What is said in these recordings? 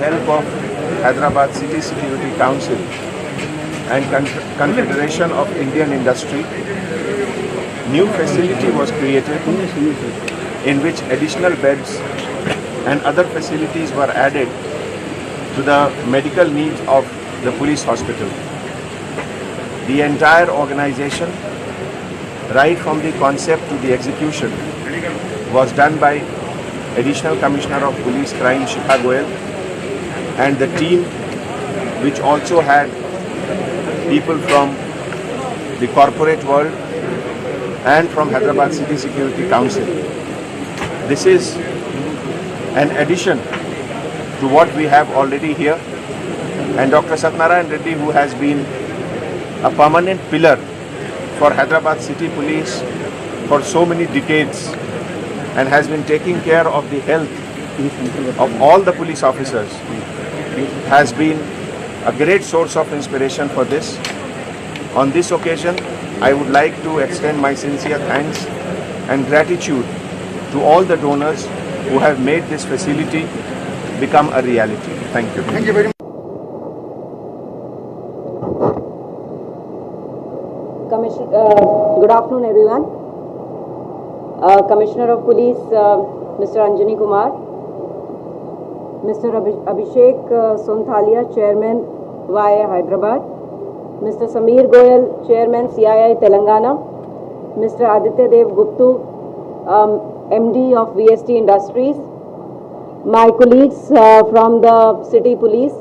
help of Hyderabad City Security Council and Confederation of Indian Industry, new facility was created in which additional beds and other facilities were added to the medical needs of the police hospital. The entire organization, right from the concept to the execution, was done by Additional Commissioner of Police Crime Shikha Goyal and the team, which also had people from the corporate world and from Hyderabad City Security Council. This is an addition to what we have already here, and Dr. Satyanarayan Reddy, who has been a permanent pillar for Hyderabad City Police for so many decades and has been taking care of the health of all the police officers, has been a great source of inspiration for this. On this occasion, I would like to extend my sincere thanks and gratitude to all the donors who have made this facility become a reality. Thank you. Thank you very much. Good afternoon, everyone. Commissioner of Police, Mr. Anjani Kumar, Mr. Abhishek Sonthalia, Chairman, YIA Hyderabad, Mr. Sameer Goyal, Chairman, CII Telangana, Mr. Aditya Dev Guptu, MD of VST Industries, my colleagues from the City Police,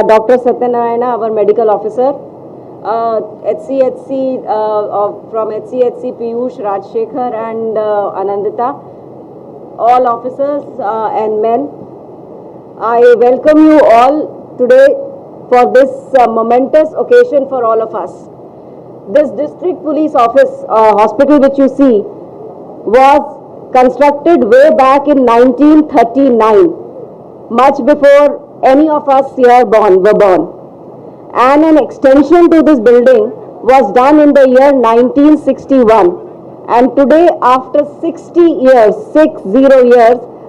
Dr. Satyanarayana, our Medical Officer, from HCHC Piyush, Rajshekhar and Anandita, all officers and men. I welcome you all today for this momentous occasion for all of us. This district police office hospital which you see was constructed way back in 1939, much before any of us here were born. And an extension to this building was done in the year 1961. And today, after 60 years,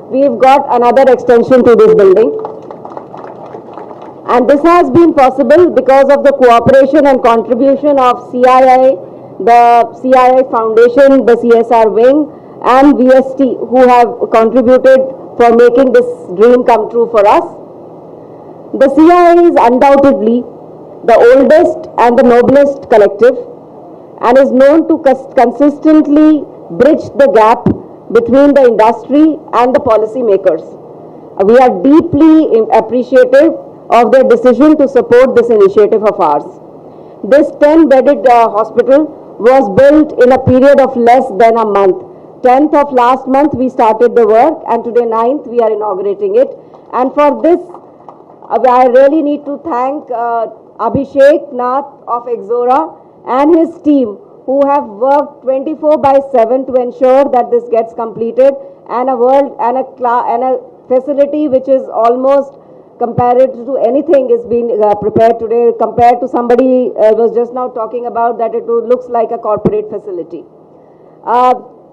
we've got another extension to this building. And this has been possible because of the cooperation and contribution of CII, the CII Foundation, the CSR wing, and VST, who have contributed for making this dream come true for us. The CII is undoubtedly the oldest and the noblest collective, and is known to consistently bridge the gap between the industry and the policy makers. We are deeply appreciative of their decision to support this initiative of ours. This 10-bedded hospital was built in a period of less than a month. 10th of last month we started the work, and today 9th we are inaugurating it. And for this, I really need to thank Abhishek Nath of Exora and his team, who have worked 24/7 to ensure that this gets completed, and a facility which is almost compared to anything is being prepared today. Compared to somebody was just now talking about that it looks like a corporate facility.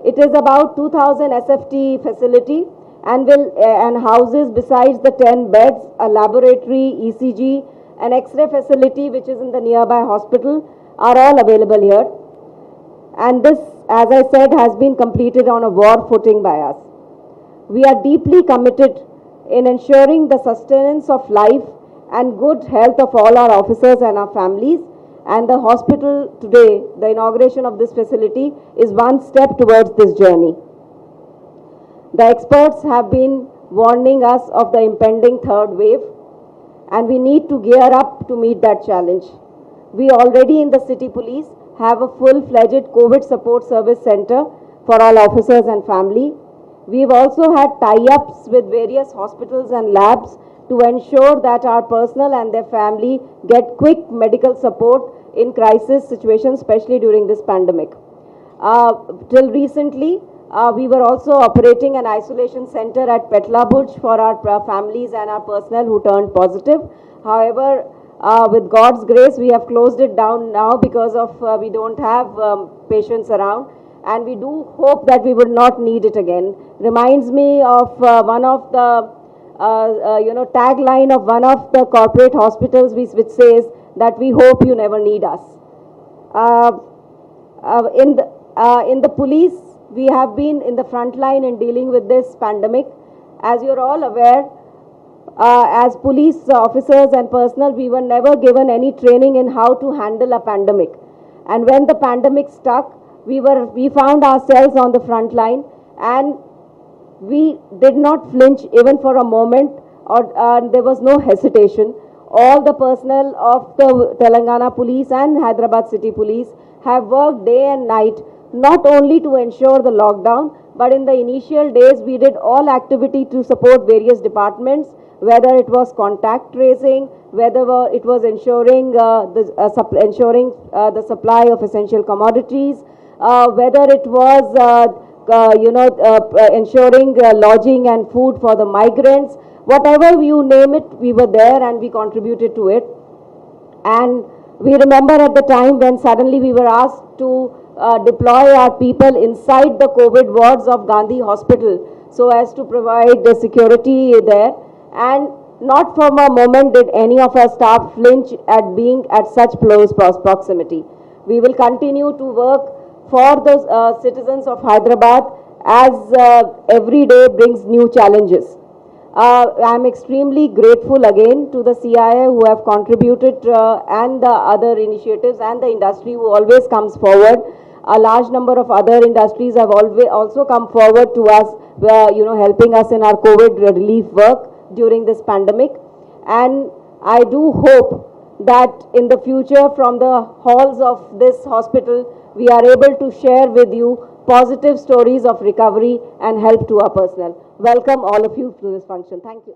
It is about 2,000 SFT facility and houses, besides the 10 beds, a laboratory, ECG, an X-ray facility which is in the nearby hospital, are all available here. And this, as I said, has been completed on a war footing by us. We are deeply committed in ensuring the sustenance of life and good health of all our officers and our families. And the hospital today, the inauguration of this facility, is one step towards this journey. The experts have been warning us of the impending third wave, and we need to gear up to meet that challenge. We already in the City Police have a full-fledged COVID support service center for all officers and family. We've also had tie-ups with various hospitals and labs to ensure that our personnel and their family get quick medical support in crisis situations, especially during this pandemic. Till recently, we were also operating an isolation center at Petla Bhuj for our families and our personnel who turned positive. However, with God's grace, we have closed it down now because of we don't have patients around, and we do hope that we will not need it again. Reminds me of one of the tagline of one of the corporate hospitals which says that we hope you never need us. In the police, we have been in the front line in dealing with this pandemic. As you're all aware, as police officers and personnel, we were never given any training in how to handle a pandemic. And when the pandemic struck, we found ourselves on the front line, and we did not flinch even for a moment, or there was no hesitation. All the personnel of the Telangana Police and Hyderabad City Police have worked day and night, not only to ensure the lockdown, but in the initial days we did all activity to support various departments, whether it was contact tracing, whether it was ensuring the supply of essential commodities, whether it was ensuring lodging and food for the migrants. Whatever you name it, we were there and we contributed to it. And we remember at the time when suddenly we were asked to deploy our people inside the COVID wards of Gandhi Hospital so as to provide the security there. And not for a moment did any of our staff flinch at being at such close proximity. We will continue to work for the citizens of Hyderabad as every day brings new challenges. I am extremely grateful again to the CIA who have contributed and the other initiatives and the industry who always comes forward. A large number of other industries have always also come forward to us, helping us in our COVID relief work during this pandemic. And I do hope that in the future from the halls of this hospital, we are able to share with you positive stories of recovery and help to our personnel. Welcome all of you to this function. Thank you.